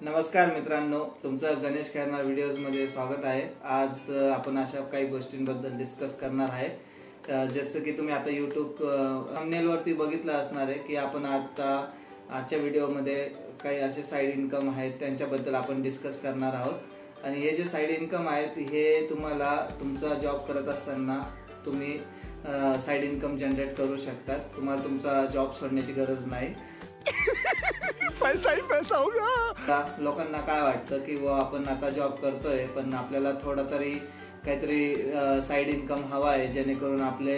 नमस्कार मित्रांनो, तुमचं गणेश खैरनार व्हिडिओज मध्ये स्वागत आहे। आज आपण अशा काही गोष्टींबद्दल डिस्कस करणार आहे। जसं की तुम्ही आता YouTube थंबनेल वरती बघितलं असणार आहे की आपण आता आजच्या व्हिडिओमध्ये काही असे साइड इन्कम आहेत त्यांच्याबद्दल आपण डिस्कस करणार आहोत। आणि हे जे साइड इन्कम आहेत हे तुम्हाला तुमचा जॉब करत असताना तुम्ही साइड इन्कम जनरेट करू शकतात। तुम्हाला तुमचा जॉब सोडण्याची गरज नाही। पैसा ही पैसा होगा। लोकांना काय वाटतं की आपण आता जॉब करतोय पण आपल्याला थोडा तरी काहीतरी साइड इन्कम हवा आहे, जेणेकरून आपले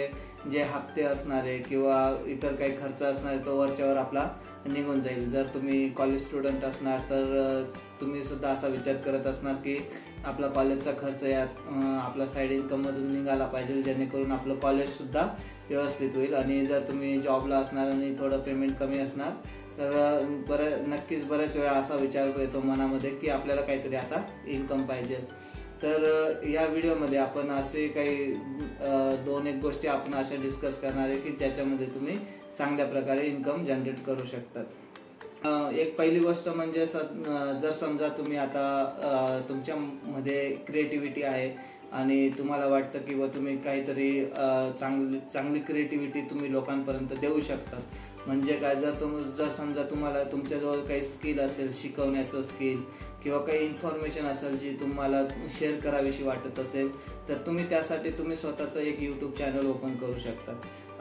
जे हप्ते असणार आहे किंवा इतर काही खर्च असणार आहे तो वरच्यावर आपला निघून जाईल। जर तुम्ही कॉलेज स्टुडंट असणार तर तुम्ही सुद्धा असा विचार करत असणार की आपला कॉलेजचा खर्च यात आपला साइड इन्कम मधून निघाला पाहिजे, जेणेकरून आपलं कॉलेज सुद्धा व्यवस्थित होईल। आणि जर तुम्ही जॉबला असणार आणि थोडं पेमेंट कमी असणार तर नक्कीच बऱ्याच वेळा असा विचार येतो मनामध्ये की आपल्याला काहीतरी आता इन्कम पाहिजे। तर या व्हिडिओमध्ये आपण असे काही दोन एक गोष्टी आपण अशा डिस्कस करणार आहे की ज्याच्यामध्ये तुम्ही चांगल्या प्रकारे इन्कम जनरेट करू शकतात। एक पहिली गोष्ट म्हणजे जर समजा तुम्ही आता तुमच्यामध्ये क्रिएटिव्हिटी आहे आणि तुम्हाला वाटतं की तुम्ही काहीतरी चांगली क्रिएटिव्हिटी तुम्ही लोकांपर्यंत देऊ शकतात। म्हणजे काय, जर समजा तुम्हाला तुमच्याजवळ काही स्किल असेल, शिकवण्याचं स्किल किंवा काही इन्फॉर्मेशन असेल जी तुम्हाला शेअर करावीशी वाटत असेल, तर तुम्ही त्यासाठी स्वतःचं एक YouTube चॅनल ओपन करू शकता।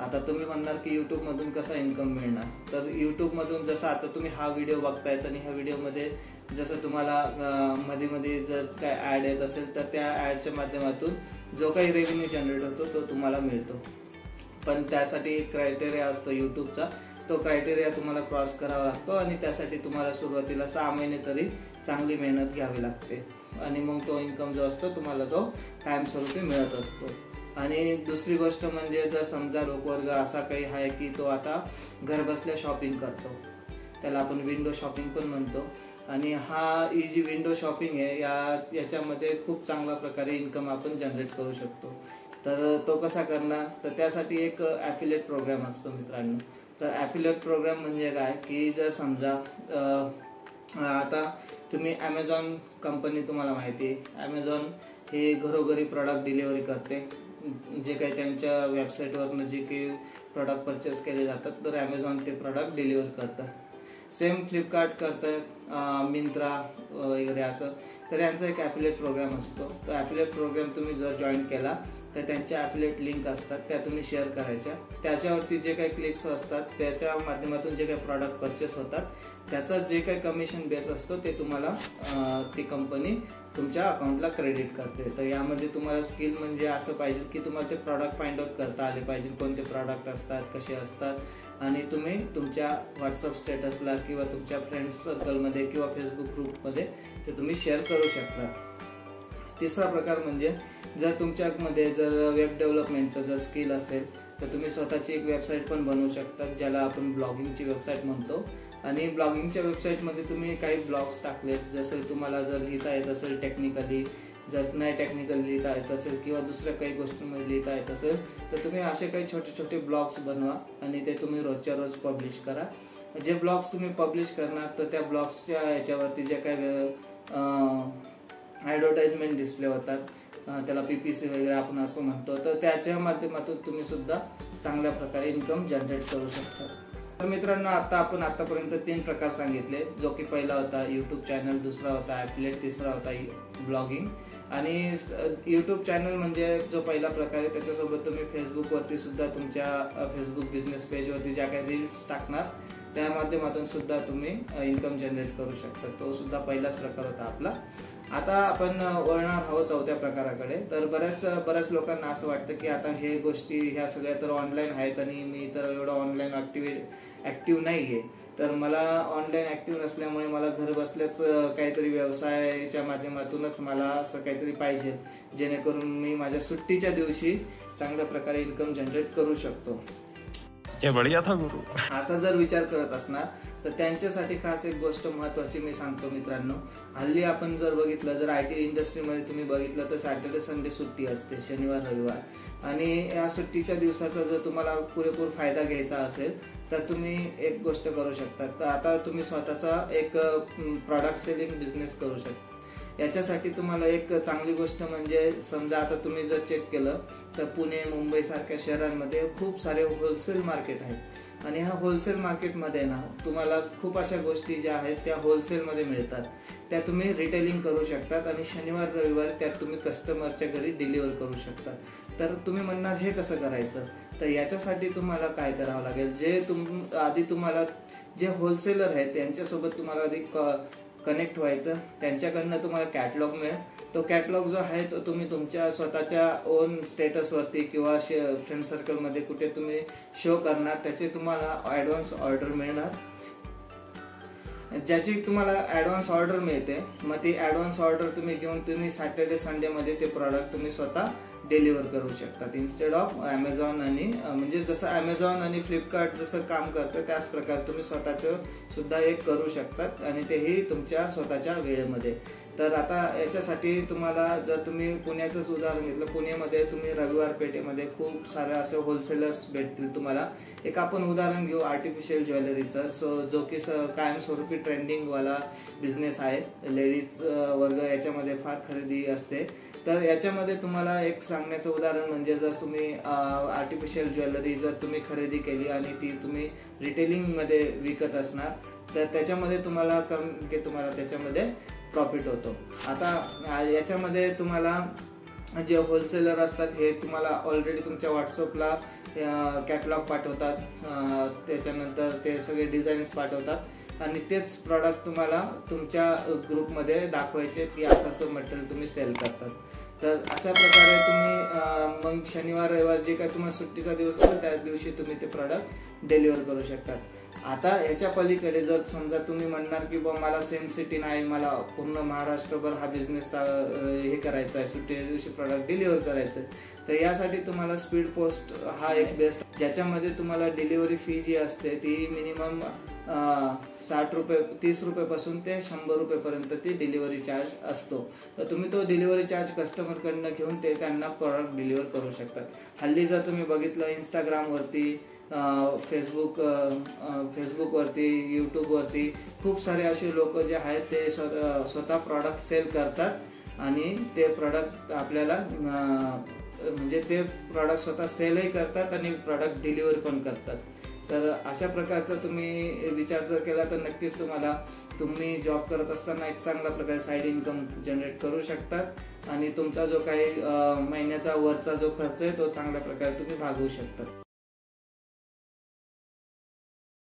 आता तुम्ही म्हणणार की YouTube मधून कसा इन्कम मिळणार, तर YouTube मधून जसं आता तुम्ही हा व्हिडिओ बघतायत आणि ह्या व्हिडिओमध्ये जसं तुम्हाला मध्ये मध्ये जर काय ऍड येत असेल तर त्या ऍडच्या माध्यमातून जो काही रेव्हेन्यू जनरेट होतो तो तुम्हाला मिळतो। पण त्यासाठी एक क्रायटेरिया असतो YouTubeचा, तो क्रायटेरिया तुम्हाला क्रॉस करावा लागतो आणि त्यासाठी तुम्हाला सुरुवातीला 6 महिने तरी चांगली मेहनत घ्यावी लागते आणि मग तो इन्कम जो असतो तुम्हाला तो कायमस्वरूपी मिळत असतो। आणि दुसरी गोष्ट म्हणजे जर समजा लोकवर्ग असा काही आहे की तो आता घर बसल्या शॉपिंग करतो, त्याला आपण विंडो शॉपिंग पण म्हणतो। आणि ही जी विंडो शॉपिंग आहे याच्यामध्ये खूप चांगल्या प्रकारे इन्कम आपण जनरेट करू शकतो। तर तो कसा करणार, तर त्यासाठी एक ॲफिलिएट प्रोग्राम असतो मित्रांनो। तर ॲफिलिएट प्रोग्राम म्हणजे काय की जर समजा आता तुम्ही ॲमेझॉन कंपनी, तुम्हाला माहिती आहे ॲमेझॉन हे घरोघरी प्रॉडक्ट डिलिव्हरी करते। जे काही त्यांच्या वेबसाईटवरनं जे काही प्रॉडक्ट परचेस केले जातात तर ॲमेझॉन ते प्रॉडक्ट डिलिव्हर करतात। सेम फ्लिपकार्ट करतात, मिंत्रा वगैरे असं। तर यांचा एक ॲफिलिएट प्रोग्राम असतो। तो ॲफिलिएट प्रोग्राम तुम्ही जर जॉईन केला तर त्यांच्या ॲफिलिएट लिंक असतात त्या तुम्ही शेअर करायच्या। त्याच्यावरती जे काही क्लिक्स असतात त्याच्या माध्यमातून जे काही प्रॉडक्ट परचेस होतात त्याचा जे काही कमिशन बेस असतो ते तुम्हाला ती कंपनी तुमच्या अकाउंटला क्रेडिट करते। तर यामध्ये तुम्हाला स्किल म्हणजे असं पाहिजे की तुम्हाला ते प्रॉडक्ट फाइंड आउट करता आले पाहिजे, कोणते प्रॉडक्ट असतात, कसे असतात, आणि तुम्ही तुमच्या व्हॉट्सअप स्टेटसला किंवा तुमच्या फ्रेंड्स सर्कलमध्ये किंवा फेसबुक ग्रुपमध्ये ते तुम्ही शेअर करू शकता। तिसरा प्रकार म्हणजे जर तुमच्यामध्ये जर वेब डेव्हलपमेंटचं जर स्किल असेल तर तुम्ही स्वतःची एक वेबसाईट पण बनवू शकता, ज्याला आपण ब्लॉगिंगची वेबसाईट म्हणतो। आणि ब्लॉगिंगच्या वेबसाईटमध्ये तुम्ही काही ब्लॉग्स टाकलेत, जसं तुम्हाला जर लिहिता येत असेल टेक्निकली, जर नाही टेक्निकल लिहिता येत असेल किंवा दुसऱ्या काही गोष्टींमध्ये लिहिता येत असेल तर तुम्ही असे काही छोटे छोटे ब्लॉग्स बनवा आणि ते तुम्ही रोजच्या रोज पब्लिश करा। जे ब्लॉग्स तुम्ही पब्लिश करणार तर त्या ब्लॉग्सच्या याच्यावरती जे काही ॲडव्हर्टाइजमेंट डिस्प्ले होतात, त्याला PPC वगैरे आपण असं म्हणतो, तर त्याच्या माध्यमातून तुम्ही सुद्धा चांगल्या प्रकारे इन्कम जनरेट करू शकता। तर मित्रांनो, आपण आतापर्यंत 3 प्रकार सांगितले, जो की पहिला होता YouTube चॅनल, दुसरा होता ॲफिलिएट, तिसरा होता ब्लॉगिंग। आणि YouTube चॅनल म्हणजे जो पहिला प्रकार आहे, त्याच्यासोबत तुम्ही फेसबुकवरती सुद्धा तुमच्या फेसबुक बिझनेस पेजवरती ज्या काही रील्स टाकणार त्या माध्यमातून सुद्धा तुम्ही इन्कम जनरेट करू शकता। तो सुद्धा पहिलाच प्रकार होता आपला। आता आपण वळणार आहोत चौथ्या प्रकाराकडे। तर बऱ्याच लोकांना असं वाटतं की आता हे गोष्टी ह्या सगळ्या तर ऑनलाईन आहेत आणि मी तर एवढं ऑनलाईन ॲक्टिव्ह नाहीये, तर मला ऑनलाईन ॲक्टिव्ह नसल्यामुळे मला घर बसल्याच काहीतरी व्यवसायाच्या माध्यमातूनच मला असं काहीतरी पाहिजे, जेणेकरून मी माझ्या सुट्टीच्या दिवशी चांगल्या प्रकारे इन्कम जनरेट करू शकतो। क्या बढ़िया था गुरु। असा जर विचार करत असणार तर त्यांच्यासाठी खास एक गोष्ट महत्त्वाची मी सांगतो मित्रांनो, हल्ली आपण जर बघितलं, जर IT इंडस्ट्रीमध्ये तुम्ही बघितलं तर सॅटर्डे संडे सुट्टी असते, शनिवार रविवार, आणि या सुट्टीच्या दिवसाचा जर तुम्हाला पुरेपूर फायदा घ्यायचा असेल तर तुम्ही एक गोष्ट करू शकता. तर आता तुम्ही स्वतःचा एक प्रॉडक्ट सेलिंग बिझनेस करू शकता. याच्यासाठी तुम्हाला एक चांगली गोष्ट म्हणजे, समजा आता तुम्ही जर चेक केलं तर पुणे मुंबई सारख्या शहरांमध्ये खूप सारे होलसेल मार्केट आहेत, आणि ह्या होलसेल मार्केटमध्ये ना तुम्हाला खूप अशा गोष्टी ज्या आहेत त्या होलसेलमध्ये मिळतात, त्या तुम्ही रिटेलिंग करू शकतात आणि शनिवार रविवार त्यात तुम्ही कस्टमरच्या घरी डिलिव्हर करू शकता. तर तुम्ही म्हणणार हे कसं करायचं, तर याच्यासाठी तुम्हाला काय करावं लागेल, आधी तुम्हाला जे होलसेलर आहेत त्यांच्यासोबत तुम्हाला आधी कनेक्ट व्हायचं, त्यांच्याकडनं तुम्हाला कॅटलॉग मिळेल. तो कॅटलॉग जो आहे तो तुम्ही तुमच्या स्वतःच्या ओन स्टेटसवरती किंवा फ्रेंड सर्कलमध्ये कुठे तुम्ही शो करणार, त्याचे तुम्हाला ॲडव्हान्स ऑर्डर मिळणार. ज्याची तुम्हाला ॲडव्हान्स ऑर्डर मिळते, मग ती ॲडव्हान्स ऑर्डर तुम्ही घेऊन तुम्ही सॅटर्डे संडेमध्ये ते प्रॉडक्ट तुम्ही स्वतः डिलिव्हर करू शकतात, इन्स्टेड ऑफ ॲमेझॉन. आणि म्हणजे जसं ॲमेझॉन आणि फ्लिपकार्ट जसं काम करतं त्याच प्रकारे तुम्ही स्वतःचं सुद्धा एक करू शकतात, आणि तेही तुमच्या स्वतःच्या वेळेमध्ये. तर आता याच्यासाठी तुम्हाला, जर तुम्ही पुण्याचंच उदाहरण घेतलं, पुण्यामध्ये तुम्ही रविवार पेठेमध्ये खूप सारे असे होलसेलर्स भेटतील तुम्हाला. एक आपण उदाहरण घेऊ आर्टिफिशियल ज्वेलरीचं, जो की कायमस्वरूपी ट्रेंडिंगवाला बिझनेस आहे. लेडीज वर्ग याच्यामध्ये फार खरेदी असते. तर याच्यामध्ये तुम्हाला एक सांगण्याचं उदाहरण म्हणजे, जर तुम्ही आर्टिफिशियल ज्वेलरी जर तुम्ही खरेदी केली आणि ती तुम्ही रिटेलिंगमध्ये विकत असणार, तर त्याच्यामध्ये तुम्हाला तुम्हाला त्याच्यामध्ये प्रॉफिट होतो. आता याच्यामध्ये तुम्हाला जे होलसेलर असतात हे तुम्हाला ऑलरेडी तुमच्या व्हॉट्सअपला कॅटलॉग पाठवतात, त्याच्यानंतर ते सगळे डिझाईन्स पाठवतात, आणि तेच प्रॉडक्ट तुम्हाला तुमच्या ग्रुपमध्ये दाखवायचे की असं असं मटेरियल तुम्ही सेल करतात. तर अशा प्रकारे तुम्ही मग शनिवार रविवार जे काय तुम्हाला सुट्टीचा दिवस असेल त्या दिवशी तुम्ही ते प्रॉडक्ट डिलिव्हर करू शकतात. आता ह्याच्या पलीकडे जर समजा तुम्ही म्हणणार की बा मला सेम सिटी नाही, मला पूर्ण महाराष्ट्रभर हा बिझनेसचा हे करायचा आहे, सुट्टीच्या दिवशी प्रॉडक्ट डिलिव्हर करायचं आहे, तर यासाठी तुम्हाला स्पीड पोस्ट हा एक बेस्ट, ज्याच्यामध्ये तुम्हाला डिलिव्हरी फी जी असते ती मिनिमम 60 रुपये 30 रुपयापासून ते 100 रुपयेपर्यंत ती डिलिव्हरी चार्ज असतो. तर तुम्ही तो डिलिव्हरी चार्ज कस्टमरकडनं घेऊन ते त्यांना प्रॉडक्ट डिलिव्हर करू शकतात. हल्ली जर तुम्ही बघितलं इंस्टाग्रामवरती, फेसबुकवरती, यूट्यूबवरती खूप सारे असे लोक जे आहेत ते स्वतः प्रॉडक्ट सेल करतात, आणि ते प्रॉडक्ट आपल्याला म्हणजे ते प्रॉडक्ट स्वतः सेलही करतात आणि प्रॉडक्ट डिलिव्हर पण करतात. तर अशा प्रकारचा तुम्ही विचार जर केला तर नक्कीच तुम्ही जॉब करत असताना एक चांगल्या प्रकारे साईड इन्कम जनरेट करू शकतात, आणि तुमचा जो काही महिन्याचा वरचा जो खर्च आहे तो चांगल्या प्रकारे तुम्ही भागवू शकता.